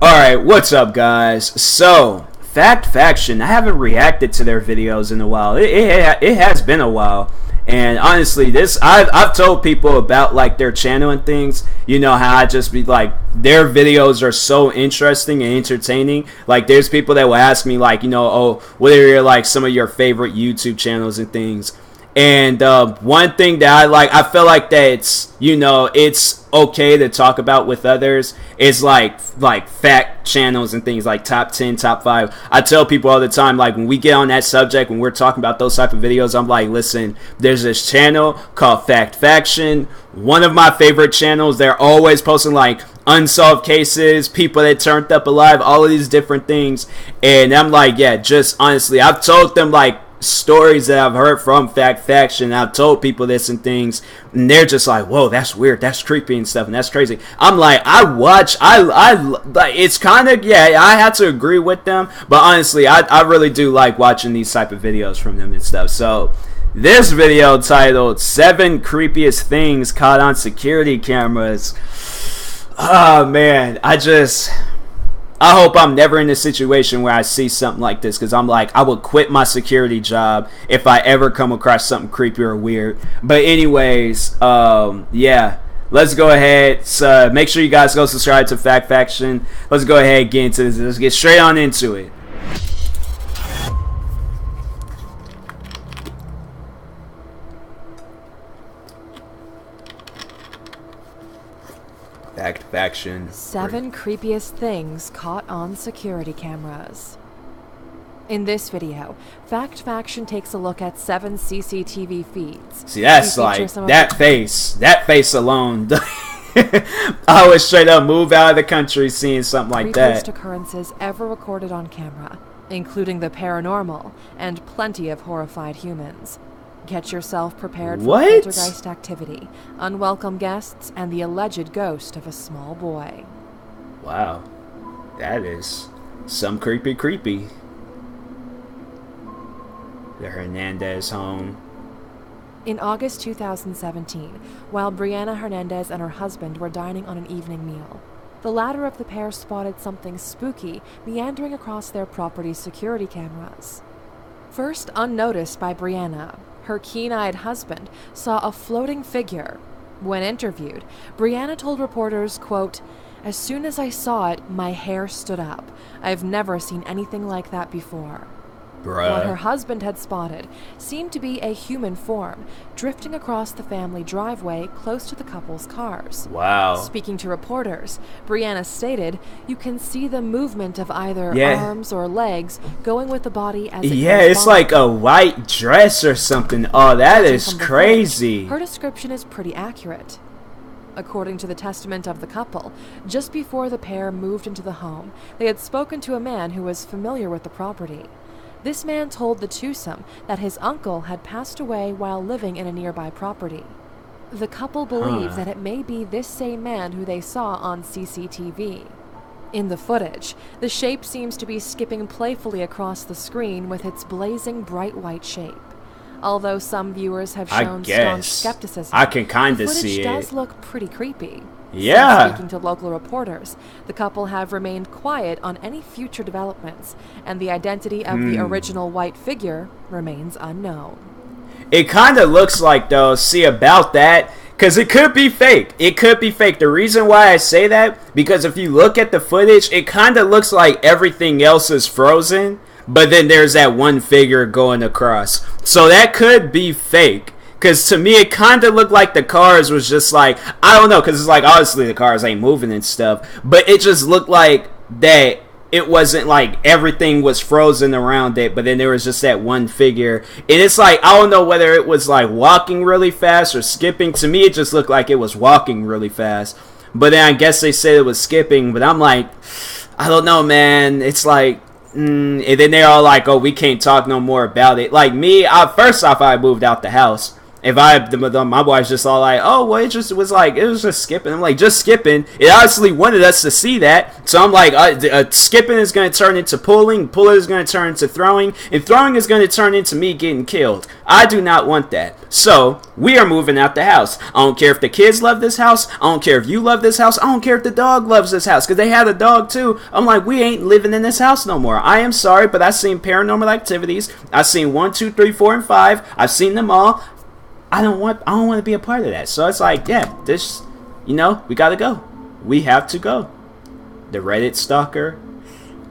Alright, what's up guys? So, Faction, I haven't reacted to their videos in a while. It has been a while. And honestly, I've told people about like their channel and things. You know how I just be like, their videos are so interesting and entertaining. Like there's people that will ask me like, oh, what are like some of your favorite YouTube channels and things. And one thing that I feel like that it's okay to talk about with others is like fact channels and things like top 10, top 5. I tell people all the time, like when we get on that subject, when we're talking about those type of videos, I'm like, listen, there's this channel called Faction, one of my favorite channels. They're always posting like unsolved cases, people that turned up alive, all of these different things. And I'm like, yeah, just honestly, I've told them like stories that I've heard from Faction. I've told people this and things, and they're just like, whoa, that's weird, that's creepy and stuff, and that's crazy. I'm like, it's kind of, yeah, I had to agree with them, but honestly, I really do like watching these type of videos from them and stuff. So this video titled 7 Creepiest Things Caught on Security Cameras. Oh man, I hope I'm never in a situation where I see something like this, because I'm like, I would quit my security job if I ever come across something creepy or weird. But anyways, yeah, let's go ahead. Make sure you guys go subscribe to Faction. Let's go ahead and get into this. Let's get straight on into it. Faction. 7 creepiest things caught on security cameras. In this video, Faction takes a look at 7 CCTV feeds. See, that's like, that face alone. I would straight up move out of the country seeing something like that. Creepiest occurrences ever recorded on camera, including the paranormal and plenty of horrified humans. Get yourself prepared for poltergeist activity, unwelcome guests, and the alleged ghost of a small boy. Wow. That is some creepy. The Hernandez home. In August 2017, while Brianna Hernandez and her husband were dining on an evening meal, the latter of the pair spotted something spooky meandering across their property's security cameras. First unnoticed by Brianna, her keen-eyed husband saw a floating figure. When interviewed, Brianna told reporters, quote, "As soon as I saw it, my hair stood up. I've never seen anything like that before." Bruh. What her husband had spotted seemed to be a human form drifting across the family driveway close to the couple's cars. Wow. Speaking to reporters, Brianna stated, "You can see the movement of either arms or legs going with the body as it it's like a white dress or something. Oh, that is crazy. Her description is pretty accurate. According to the testament of the couple, just before the pair moved into the home, they had spoken to a man who was familiar with the property. This man told the twosome that his uncle had passed away while living in a nearby property. The couple believes that it may be this same man who they saw on CCTV. In the footage, the shape seems to be skipping playfully across the screen with its blazing bright white shape. Although some viewers have shown staunch skepticism, I can kind of see it. The footage does it. look pretty creepy. Yeah. Since speaking to local reporters, the couple have remained quiet on any future developments, and the identity of the original white figure remains unknown. It kind of looks like, though, see about that, because it could be fake. It could be fake. The reason why I say that, because if you look at the footage, it kind of looks like everything else is frozen, but then there's that one figure going across. So that could be fake. Because to me, it kind of looked like the cars was just like, I don't know, because it's like, obviously the cars ain't moving and stuff, but it just looked like that it wasn't like everything was frozen around it, but then there was just that one figure. And it's like, I don't know whether it was like walking really fast or skipping. To me, it just looked like it was walking really fast. But then I guess they said it was skipping, but I'm like, I don't know, man. It's like, and then they're all like, oh, we can't talk no more about it. Like me, first off, I moved out the house. My wife's just all like, oh, well, it was just skipping. I'm like, just skipping. It obviously wanted us to see that. So I'm like, skipping is going to turn into pulling is going to turn into throwing, and throwing is going to turn into me getting killed. I do not want that. So we are moving out the house. I don't care if the kids love this house. I don't care if you love this house. I don't care if the dog loves this house, because they had a dog too. I'm like, we ain't living in this house no more. I am sorry, but I've seen paranormal activities. I've seen 1, 2, 3, 4, and 5. I've seen them all. I don't want to be a part of that. So it's like, yeah, we gotta go. We have to go. The Reddit Stalker.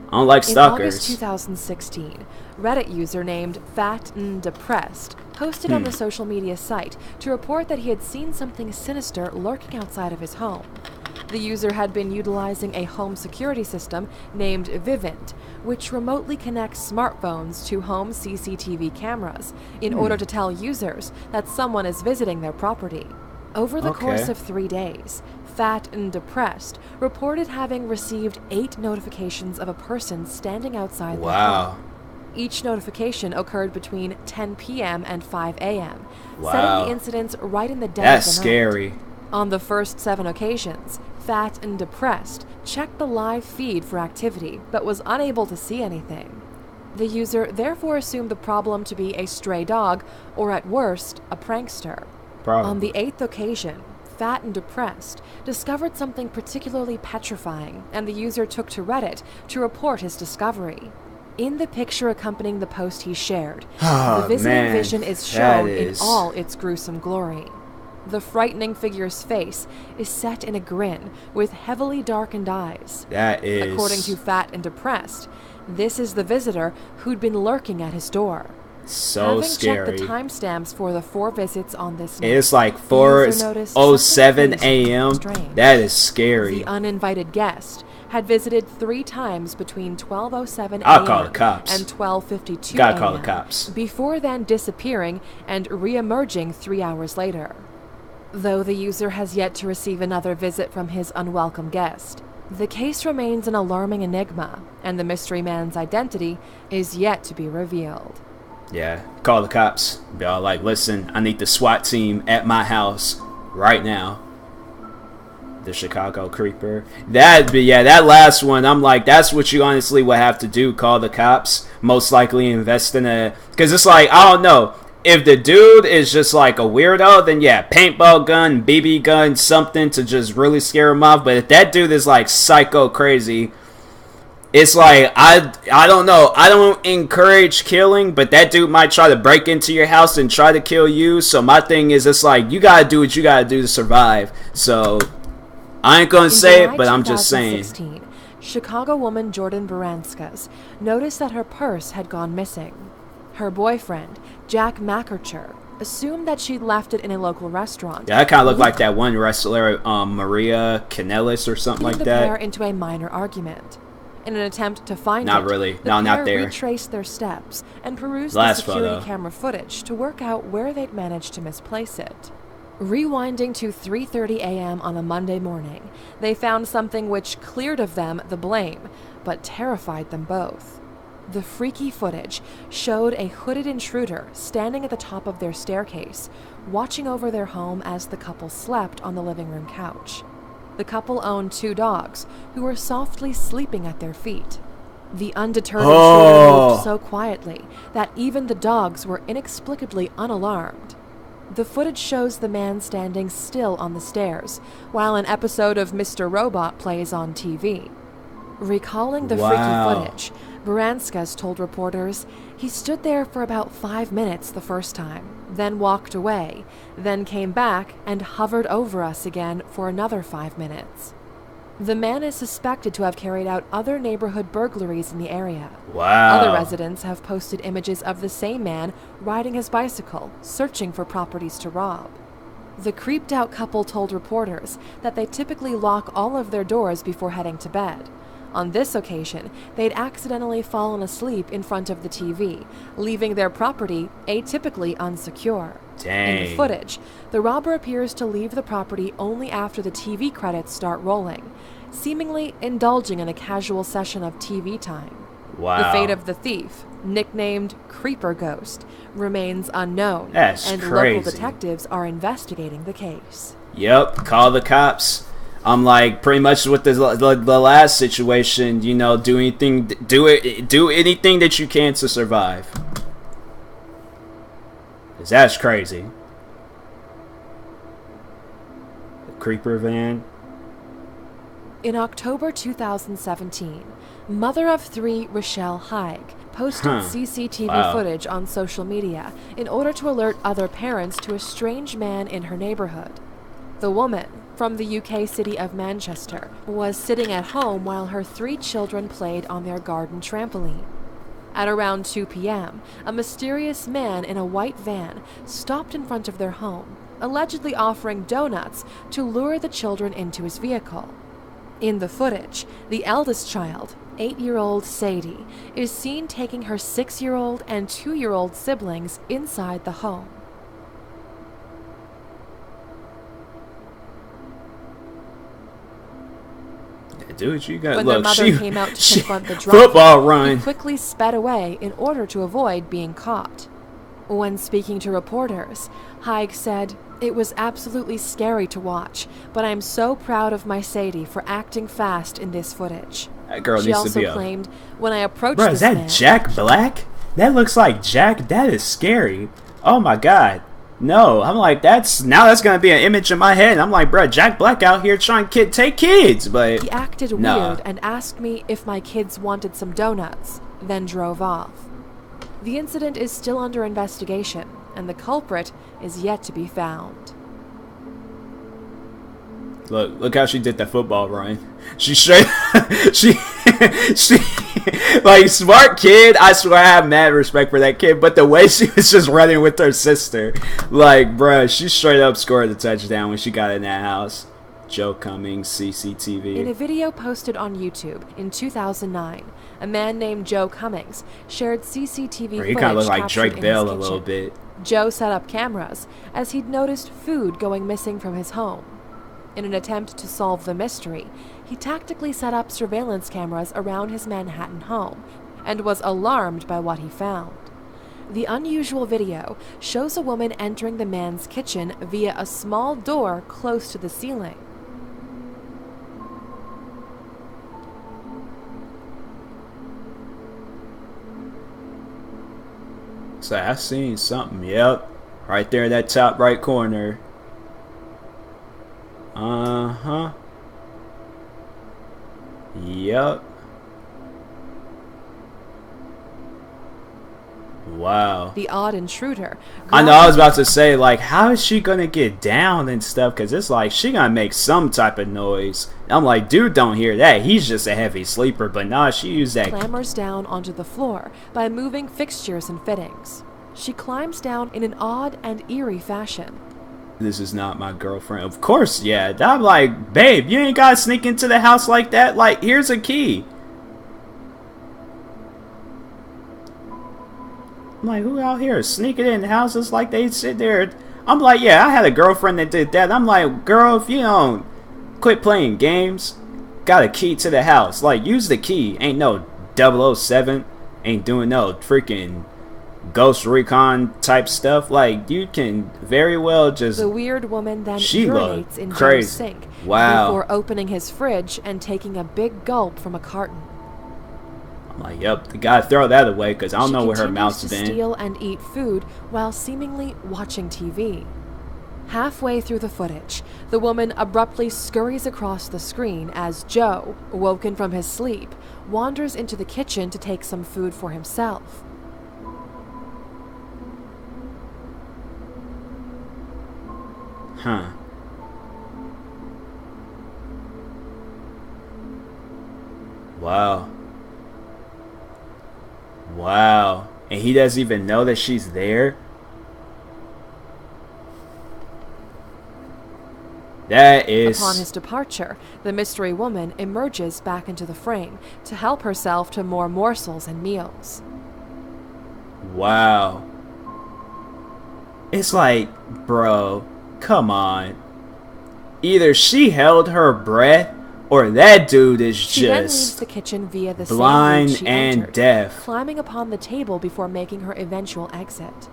I don't like stalkers. In August 2016, Reddit user named Fat and Depressed posted on the social media site to report that he had seen something sinister lurking outside of his home. The user had been utilizing a home security system named Vivint, which remotely connects smartphones to home CCTV cameras in order to tell users that someone is visiting their property. Over the course of 3 days, Fat and Depressed reported having received 8 notifications of a person standing outside their home. Each notification occurred between 10 p.m. and 5 a.m., setting the incidents right in the dead of the night. That's scary. On the first 7 occasions, Fat and Depressed checked the live feed for activity, but was unable to see anything. The user therefore assumed the problem to be a stray dog, or at worst, a prankster. On the 8th occasion, Fat and Depressed discovered something particularly petrifying, and the user took to Reddit to report his discovery. In the picture accompanying the post he shared, the visiting vision is shown in all its gruesome glory. The frightening figure's face is set in a grin with heavily darkened eyes. That is... According to Fat and Depressed, this is the visitor who'd been lurking at his door. So scary. Having checked the timestamps for the 4 visits on this night, it's like 4:07 a.m. That is scary. The uninvited guest had visited 3 times between 12:07 I'll call the cops. and 12:52 Gotta call the cops. before then disappearing and re-emerging 3 hours later. Though the user has yet to receive another visit from his unwelcome guest, the case remains an alarming enigma, and the mystery man's identity is yet to be revealed. Yeah, call the cops. Be all like, listen, I need the SWAT team at my house right now. The Chicago Creeper. That last one, I'm like, that's what you honestly would have to do. Call the cops. Most likely invest in because it's like, I don't know. If the dude is just like a weirdo, then yeah, paintball gun, BB gun, something to just really scare him off. But if that dude is like psycho crazy, it's like, I don't know. I don't encourage killing, but that dude might try to break into your house and try to kill you. So my thing is, it's like, you gotta do what you gotta do to survive. So I ain't gonna say it, but I'm just saying. Chicago woman Jordan Baranskis noticed that her purse had gone missing. Her boyfriend, Jack McArcher, assumed that she'd left it in a local restaurant. Yeah, that kind of looked like that one wrestler, Maria Kanellis or something like that. The pair into a minor argument. In an attempt to find not really. No, not there. The pair retraced their steps and perused the security camera footage to work out where they'd managed to misplace it. Rewinding to 3:30 a.m. on a Monday morning, they found something which cleared of them the blame, but terrified them both. The freaky footage showed a hooded intruder standing at the top of their staircase, watching over their home as the couple slept on the living room couch. The couple owned 2 dogs, who were softly sleeping at their feet. The undeterred intruder moved so quietly that even the dogs were inexplicably unalarmed. The footage shows the man standing still on the stairs, while an episode of Mr. Robot plays on TV. Recalling the freaky footage, Baranskis told reporters he stood there for about 5 minutes the first time, then walked away, then came back and hovered over us again for another 5 minutes. The man is suspected to have carried out other neighborhood burglaries in the area. Wow. Other residents have posted images of the same man riding his bicycle, searching for properties to rob. The creeped out couple told reporters that they typically lock all of their doors before heading to bed. On this occasion, they'd accidentally fallen asleep in front of the TV, leaving their property atypically unsecure. Dang. In the footage, the robber appears to leave the property only after the TV credits start rolling, seemingly indulging in a casual session of TV time. Wow. The fate of the thief, nicknamed Creeper Ghost, remains unknown, That's and crazy. local detectives are investigating the case. Yep, call the cops. I'm like, pretty much with the last situation, you know, do anything that you can to survive. 'Cause that's crazy. The creeper van. In October 2017, mother of 3 Rochelle Haig posted CCTV footage on social media in order to alert other parents to a strange man in her neighborhood. The woman, from the UK city of Manchester, was sitting at home while her 3 children played on their garden trampoline. At around 2 p.m., a mysterious man in a white van stopped in front of their home, allegedly offering donuts to lure the children into his vehicle. In the footage, the eldest child, 8-year-old Sadie, is seen taking her 6-year-old and 2-year-old siblings inside the home. Do what you got. When Look, their mother came out to confront the driver, football run. he quickly sped away in order to avoid being caught. When speaking to reporters, Haig said, "It was absolutely scary to watch, but I'm so proud of my Sadie for acting fast in this footage." That girl She needs also to be a... claimed, "When I approached Bro, this is that man..." Jack Black? That looks like Jack. That is scary. Oh my god. No, I'm like, that's gonna be an image in my head. I'm like, bro, Jack Black out here trying to take kids, but He acted weird and asked me if my kids wanted some donuts, then drove off. The incident is still under investigation, and the culprit is yet to be found. Look how she did that football run. She straight, she, like, smart kid. I swear I have mad respect for that kid. But the way she was just running with her sister, like, bruh, she straight up scored the touchdown when she got in that house. Joe Cummings, CCTV. In a video posted on YouTube in 2009, a man named Joe Cummings shared CCTV footage He kind of looked like captured Drake in Bell his a kitchen. little bit. Joe set up cameras as he'd noticed food going missing from his home. In an attempt to solve the mystery, he tactically set up surveillance cameras around his Manhattan home and was alarmed by what he found. The unusual video shows a woman entering the man's kitchen via a small door close to the ceiling. So I seen something. Yep, right there in that top right corner. Uh-huh. Yep. Wow. The odd intruder. I know, I was about to say, like, how is she gonna get down and stuff? Because it's like, she gonna make some type of noise. I'm like, dude, don't hear that. He's just a heavy sleeper. But nah, she used that. Clambers down onto the floor by moving fixtures and fittings. She climbs down in an odd and eerie fashion. This is not my girlfriend. Of course, yeah. I'm like, babe, you ain't gotta sneak into the house like that. Like, here's a key. I'm like, who out here sneaking in houses like they sit there? I'm like, yeah, I had a girlfriend that did that. I'm like, girl, if you don't quit playing games, got a key to the house. Like, use the key. Ain't no 007. Ain't doing no freaking Ghost Recon type stuff. Like, you can very well just... The weird woman then she urinates in crazy. Joe's sink Wow. before opening his fridge and taking a big gulp from a carton. I'm like, yep, you gotta throw that away because I don't know where her mouth's She continues been. to steal and eat food while seemingly watching TV. Halfway through the footage, the woman abruptly scurries across the screen as Joe, woken from his sleep, wanders into the kitchen to take some food for himself. Huh. Wow. Wow. And he doesn't even know that she's there? That is... Upon his departure, the mystery woman emerges back into the frame to help herself to more morsels and meals. Wow. It's like, bro, come on. Either she held her breath or that dude is She then leaves just the kitchen via the same route blind she and entered, deaf. climbing upon the table before making her eventual exit.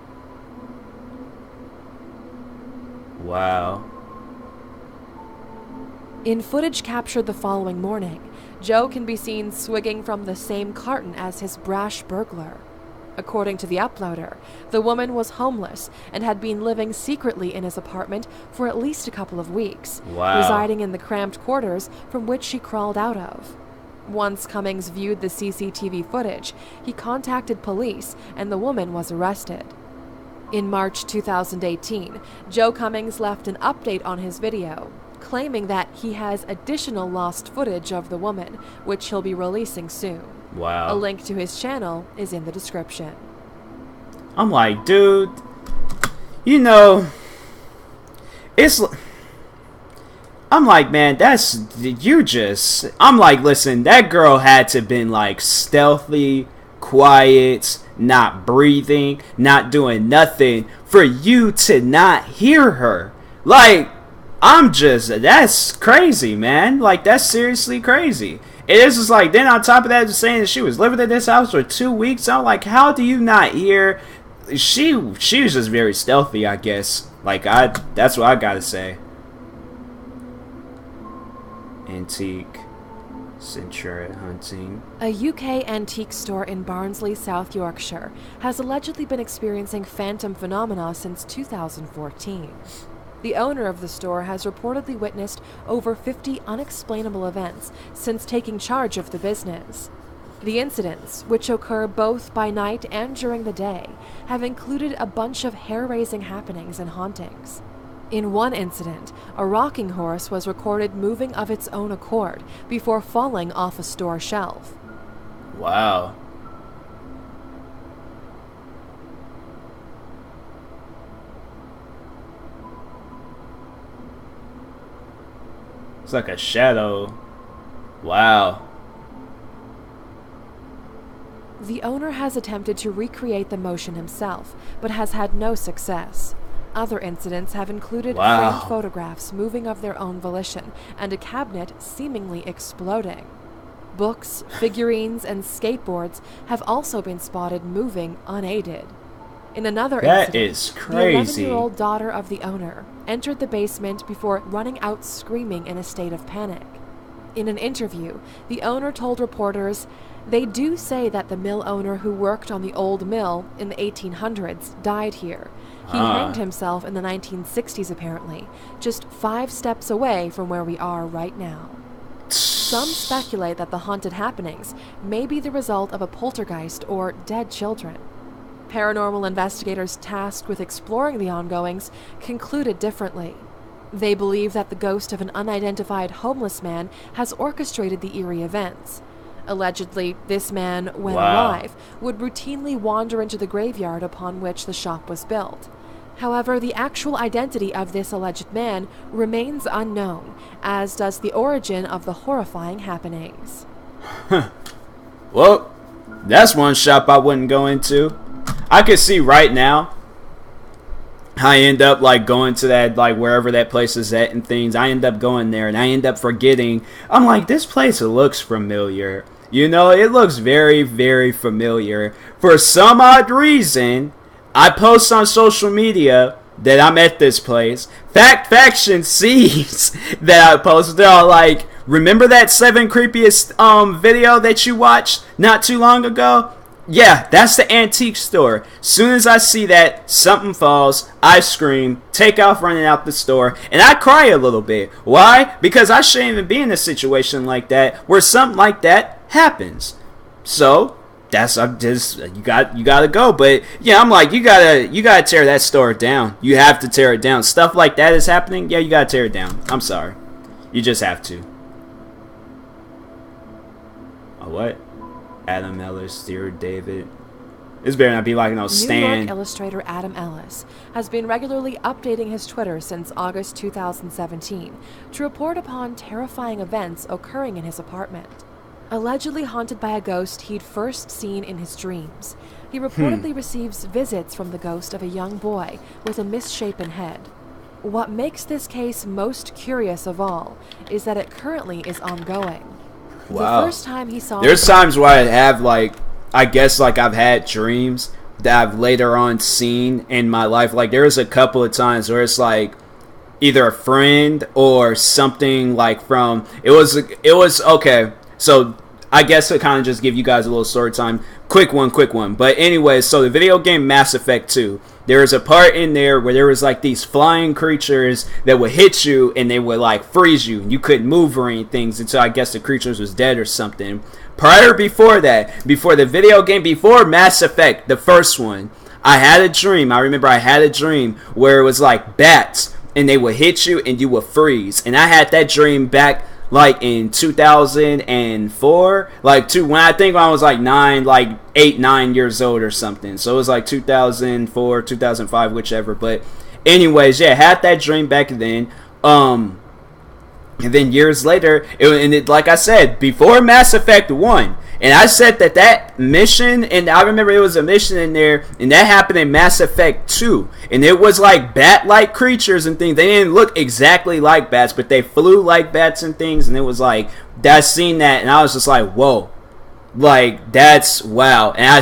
Wow. In footage captured the following morning, Joe can be seen swigging from the same carton as his brash burglar. According to the uploader, the woman was homeless and had been living secretly in his apartment for at least a couple of weeks, Wow. residing in the cramped quarters from which she crawled out of. Once Cummings viewed the CCTV footage, he contacted police and the woman was arrested. In March 2018, Joe Cummings left an update on his video, claiming that he has additional lost footage of the woman, which he'll be releasing soon. Wow. A link to his channel is in the description. I'm like, dude, you know, I'm like, man, I'm like, listen, that girl had to have been like stealthy, quiet, not breathing, not doing nothing for you to not hear her. Like, that's crazy, man. Like, that's seriously crazy. It is just like, then on top of that, just saying that she was living in this house for 2 weeks. I'm like, how do you not hear? She was just very stealthy, I guess. Like, that's what I gotta say. Antique Centurion hunting. A UK antique store in Barnsley, South Yorkshire, has allegedly been experiencing phantom phenomena since 2014. The owner of the store has reportedly witnessed over 50 unexplainable events since taking charge of the business. The incidents, which occur both by night and during the day, have included a bunch of hair-raising happenings and hauntings. In one incident, a rocking horse was recorded moving of its own accord before falling off a store shelf. Wow. It's like a shadow. Wow. The owner has attempted to recreate the motion himself, but has had no success. Other incidents have included framed photographs moving of their own volition and a cabinet seemingly exploding. Books, figurines, and skateboards have also been spotted moving unaided. In another incident, is crazy. The 11-year-old daughter of the owner entered the basement before running out screaming in a state of panic. In an interview, the owner told reporters, "They do say that the mill owner who worked on the old mill in the 1800s died here. He hanged himself in the 1960s apparently, just 5 steps away from where we are right now." Some speculate that the haunted happenings may be the result of a poltergeist or dead children. Paranormal investigators tasked with exploring the ongoings concluded differently. They believe that the ghost of an unidentified homeless man has orchestrated the eerie events. Allegedly, this man, when alive, would routinely wander into the graveyard upon which the shop was built. However, the actual identity of this alleged man remains unknown, as does the origin of the horrifying happenings. Well, that's one shop I wouldn't go into. I could see right now I end up like going to that, like wherever that place is at and things. I end up going there and I end up forgetting. I'm like, this place looks familiar. You know, it looks very, very familiar. For some odd reason, I post on social media that I'm at this place. Faction sees that I posted. They're all like, remember that 7 Creepiest video that you watched not too long ago? Yeah, that's the antique store. Soon as I see that, something falls, I scream, take off running out the store, and I cry a little bit. Why? Because I shouldn't even be in a situation like that where something like that happens. So that's you gotta go. But yeah, I'm like, you gotta tear that store down. You have to tear it down. Stuff like that is happening. Yeah, you gotta tear it down. I'm sorry, you just have to. A what? Adam Ellis, Dear David. This better not be like no Stan. New York illustrator Adam Ellis has been regularly updating his Twitter since August 2017 to report upon terrifying events occurring in his apartment. Allegedly haunted by a ghost he'd first seen in his dreams, he reportedly receives visits from the ghost of a young boy with a misshapen head. What makes this case most curious of all is that it currently is ongoing. Wow. The first time he saw There's times where I have, like, I guess, like, I've had dreams that I've later on seen in my life. Like, there's a couple of times where it's like either a friend or something, like, from it was okay. So I guess to kind of just give you guys a little story time, quick one. But anyway, so the video game Mass Effect 2, there was a part in there where there was like these flying creatures that would hit you and they would like freeze you and you couldn't move or anything until I guess the creatures was dead or something. Before the video game, before Mass Effect, the first one, I had a dream. I remember I had a dream where it was like bats and they would hit you and you would freeze. And I had that dream back like in 2004, when I was like 9 years old or something. So it was like 2004, 2005, whichever. But anyways, yeah, had that dream back then. And then years later, like I said, before Mass Effect 1, and I said that mission, and I remember it was a mission in there, and that happened in Mass Effect 2, and it was like bat-like creatures and things. They didn't look exactly like bats, but they flew like bats and things, and it was like, I seen that, and I was just like, whoa. Like, that's wow. And I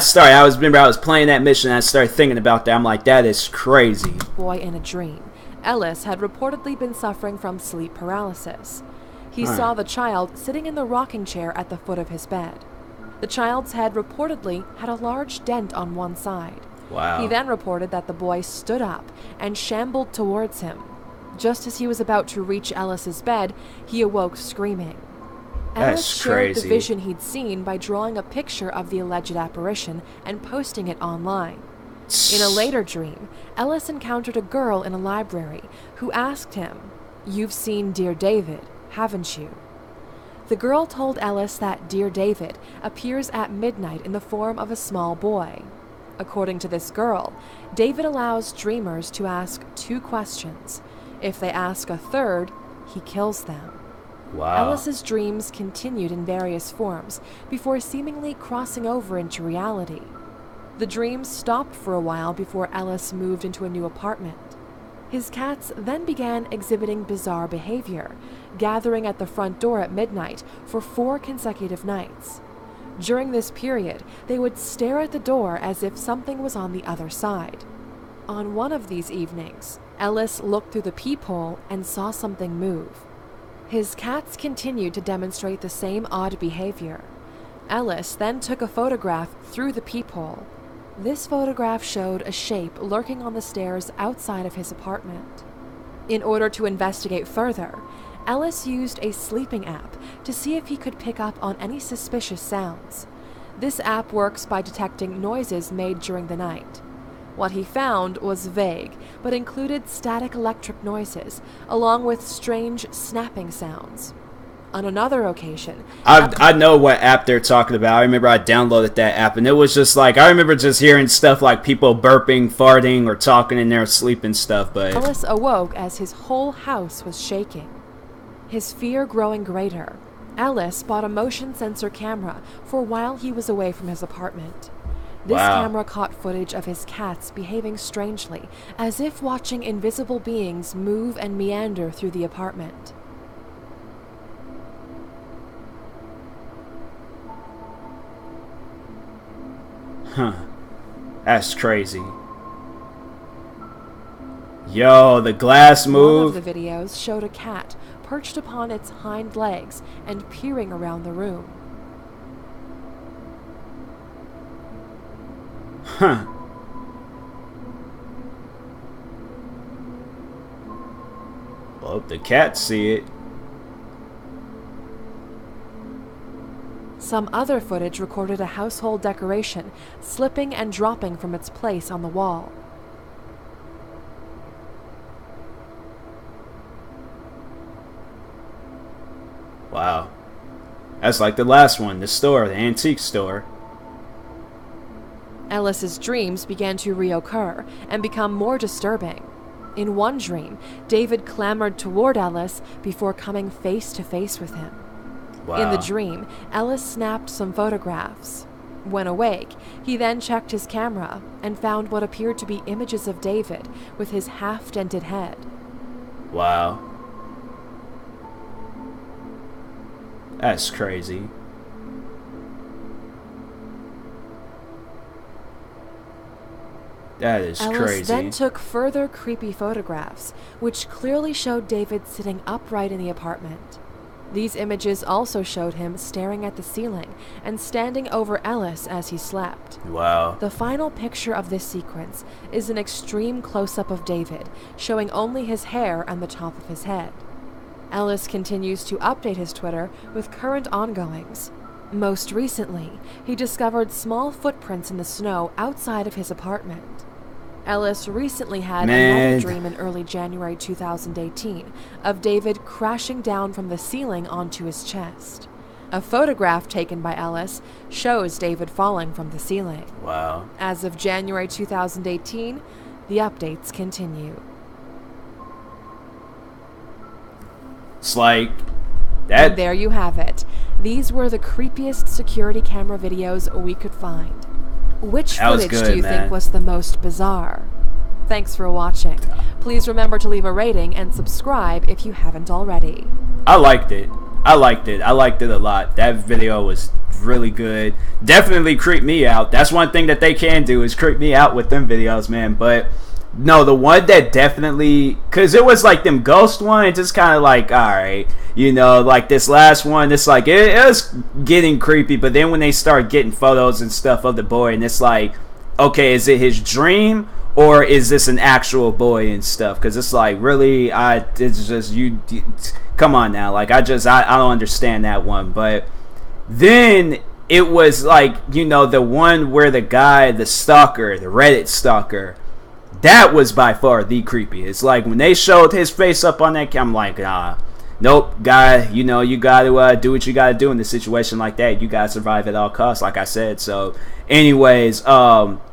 was playing that mission, and I started thinking about that. I'm like, that is crazy. Boy in a dream. Ellis had reportedly been suffering from sleep paralysis. He saw the child sitting in the rocking chair at the foot of his bed. The child's head reportedly had a large dent on one side. Wow. He then reported that the boy stood up and shambled towards him. Just as he was about to reach Ellis's bed, he awoke screaming. Ellis shared the vision he'd seen by drawing a picture of the alleged apparition and posting it online. In a later dream, Ellis encountered a girl in a library who asked him, "You've seen Dear David, haven't you?" The girl told Ellis that Dear David appears at midnight in the form of a small boy. According to this girl, David allows dreamers to ask 2 questions. If they ask a third, he kills them. Wow. Ellis's dreams continued in various forms before seemingly crossing over into reality. The dreams stopped for a while before Ellis moved into a new apartment. His cats then began exhibiting bizarre behavior, gathering at the front door at midnight for 4 consecutive nights. During this period, they would stare at the door as if something was on the other side. On one of these evenings, Ellis looked through the peephole and saw something move. His cats continued to demonstrate the same odd behavior. Ellis then took a photograph through the peephole. This photograph showed a shape lurking on the stairs outside of his apartment. In order to investigate further, Ellis used a sleeping app to see if he could pick up on any suspicious sounds. This app works by detecting noises made during the night. What he found was vague, but included static electric noises, along with strange snapping sounds. On another occasion, I know what app they're talking about. I remember I downloaded that app, and it was just like, I remember just hearing stuff like people burping, farting, or talking in their sleep and stuff, but Ellis awoke as his whole house was shaking. His fear growing greater, Ellis bought a motion sensor camera for while he was away from his apartment. This camera caught footage of his cats behaving strangely, as if watching invisible beings move and meander through the apartment. Huh. That's crazy. Yo, the glass moved. One of the videos showed a cat perched upon its hind legs and peering around the room. Huh. Well, if the cats see it. Some other footage recorded a household decoration slipping and dropping from its place on the wall. Wow. That's like the last one, the store, the antique store. Ellis's dreams began to reoccur and become more disturbing. In one dream, David clambered toward Ellis before coming face to face with him. Wow. In the dream, Ellis snapped some photographs. When awake, he then checked his camera and found what appeared to be images of David with his half-dented head. Wow. That's crazy. That is Ellis crazy. then took further creepy photographs, which clearly showed David sitting upright in the apartment. These images also showed him staring at the ceiling and standing over Ellis as he slept. Wow. The final picture of this sequence is an extreme close-up of David, showing only his hair and the top of his head. Ellis continues to update his Twitter with current ongoings. Most recently, he discovered small footprints in the snow outside of his apartment. Ellis recently had another dream in early January 2018 of David crashing down from the ceiling onto his chest. A photograph taken by Ellis shows David falling from the ceiling. Wow. As of January 2018, the updates continue. It's like that. And there you have it. These were the creepiest security camera videos we could find. Which footage do you think was the most bizarre? Thanks for watching. Please remember to leave a rating and subscribe if you haven't already. I liked it. I liked it a lot. That video was really good. Definitely creeped me out. That's one thing that they can do, is creep me out with them videos, man. But no, the one that definitely, because it was like them ghost one, it just kind of like, alright, you know, like this last one, it's like, it was getting creepy, but then when they start getting photos and stuff of the boy, and it's like, okay, is it his dream, or is this an actual boy and stuff? Because it's like, really, it's just, come on now, like, I don't understand that one. But then it was like, you know, the one where the guy, the stalker, the Reddit stalker, that was by far the creepiest. Like, when they showed his face up on that camera, I'm like, nope, guy, you know, you gotta do what you gotta do in a situation like that. You gotta survive at all costs, like I said. So anyways,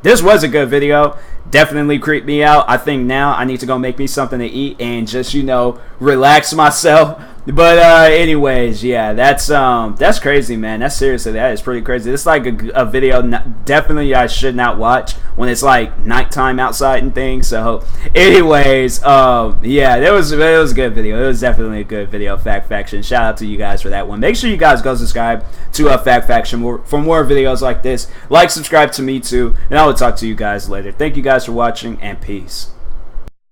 this was a good video. Definitely creeped me out. I think now I need to go make me something to eat and just, you know, relax myself. But anyways, yeah, that's crazy, man. That's seriously, that is pretty crazy. It's like a video definitely I should not watch when it's like nighttime outside and things. So anyways, yeah, it was a good video. It was definitely a good video. Fact Faction, shout out to you guys for that one. Make sure you guys go subscribe to Fact Faction for more videos like this. Like, subscribe to me too, and I will talk to you guys later. Thank you guys for watching, and peace.